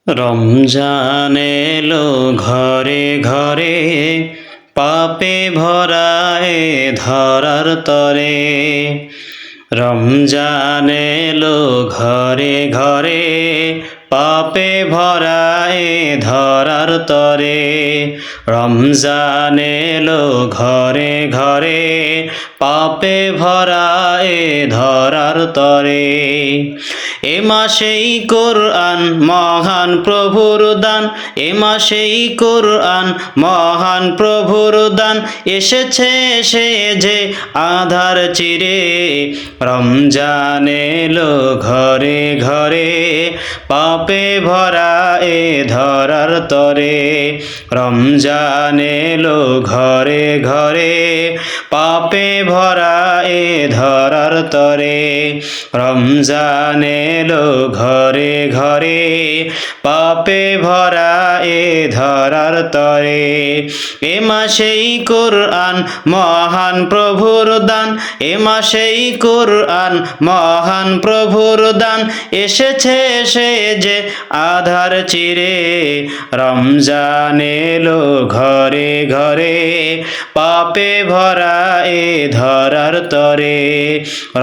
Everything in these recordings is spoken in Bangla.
রমজান এলো ঘরে ঘরে, পাপে ভরায় ধরার তরে। রমজান এলো ঘরে ঘরে, পাপে ভরায় ধরার তরে। রমজান এলো ঘরে ঘরে, পাপে ভরায় ধরার তরে। এ মাসেই কোরআন মহান প্রভুর দান, এ মাসেই কোরআন মহান প্রভুর দান। এসেছে সে যে আধার চিরে, রমজান এলো ঘরে ঘরে, পাপে ভরা এ ধরার তরে। রমজান এলো ঘরে ঘরে, পাপে ভরা এ ধরার তরে। রমজান এলো ঘরে ঘরে, পাপে ভরা এ ধরার তরে। এ মাসেই কোরআন মহান প্রভুর দান, এ মাসেই কোরআন মহান প্রভুর দান। এসেছে সে যে আধার চিরে, রমজান এলো ঘরে ঘরে, পাপে ভরা এ ধরার তরে।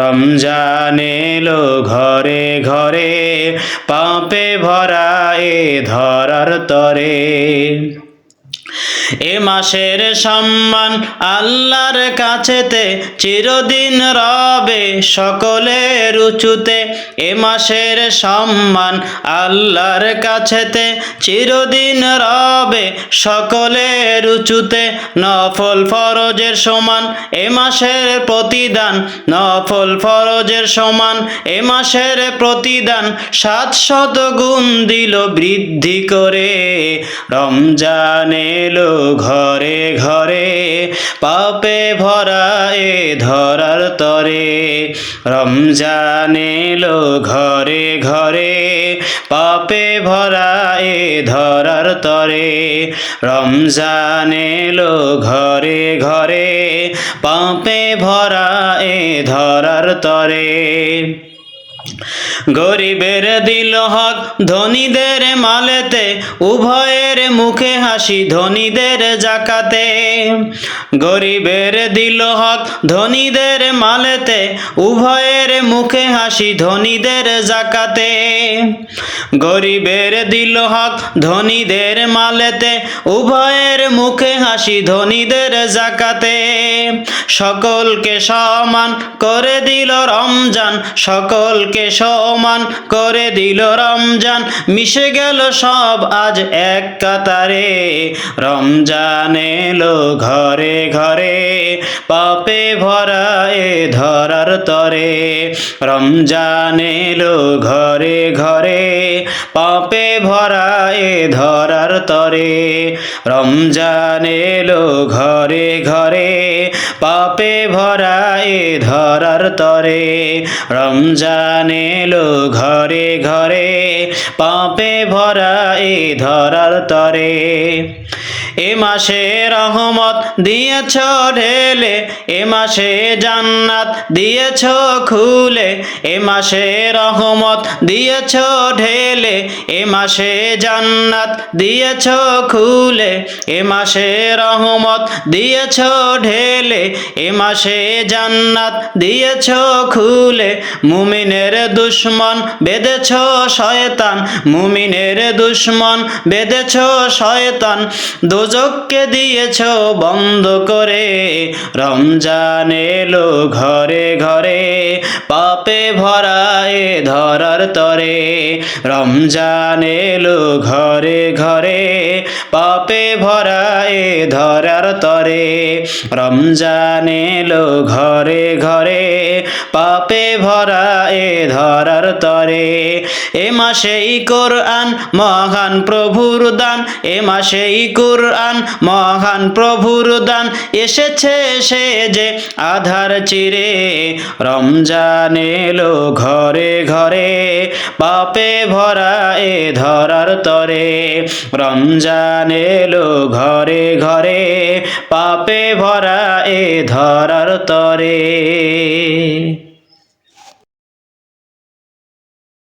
রমজান এলো ঘরে ঘরে, পাপে ভরা এ ধরার তরে। এ মাসের সম্মান আল্লাহর কাছেতে চিরদিন রবে সকলের উঁচুতে। এ মাসের সম্মান আল্লাহর কাছেতে চিরদিন রবে সকলের উঁচুতে। নফল ফরজের সমান এ মাসের প্রতিদান, নফল ফরজের সমান এ মাসের প্রতিদান। 700 গুণ দিল বৃদ্ধি করে, রমজান এলো ঘরে ঘরে, পাপে ভরা এ ধরার তরে। রমজান এলো ঘরে ঘরে, পাপে ভরা এ ধরার তরে। রমজান এলো ঘরে ঘরে, পাপে ভরা এ ধরার তরে। গরিবের দিল হক ধনীদের মালেতে, উভয়ের মুখে হাসি ধনীদের জাকাতে। গরিবের দিল হক ধনীদের মালেতে, উভয়ের মুখে হাসি ধনীদের জাকাতে। গরিবের দিল হক ধনীদের মালেতে, উভয়ের মুখে হাসি ধনীদের জাকাতে। সকলকে সমান করে দিল রমজান, সকলকে সমান করে দিল রমজান। মিশে গেল সব আজ এক কাতারে, রমজান এলো ঘরে ঘরে, পাপে ভরা এ ধরার তরে। রমজান এলো ঘরে ঘরে, পাপে ভরা এ ধরার তরে। রমজান এলো ঘরে ঘরে, পাপে ভরা এ ধরার তরে। রমজান এলো ঘরে ঘরে, পাপে ভরা এ ধরার তরে। এ মাসে রহমত দিয়েছ ঢেলে, এ মাসে জান্নাত দিয়েছ খুলে। এ মাসে রহমত দিয়েছ ঢেলে, এ মাসে জান্নাত দিয়েছ খুলে। এ মাসে রহমত দিয়েছ ঢেলে, এ মাসে জান্নাত দিয়েছ খুলে। মুমিনের দুশ্মন বেঁধেছ শয়তান, মুমিনের দুশ্মন বেঁধেছ শয়তান। দোজখকে দিয়েছ বন্ধ করে, রমজান এলো ঘরে ঘরে, পাপে ভরা এ ধরার তরে। রমজান এলো ঘরে ঘরে, পাপে ভরা এ ধরার তরে। রমজান এলো ঘরে ঘরে, পাপে ভরা এ ধরার তরে। এ মাসেই কোরআন মহান প্রভুর দান, এ মাসেই কোরআন মহান প্রভুর দান। এসেছে সে যে আধার চিরে, রমজান এলো ঘরে ঘরে, পাপে ভরা এ ধরার তরে। রমজান এলো ঘরে ঘরে, পাপে ভরা এ ধরার তরে।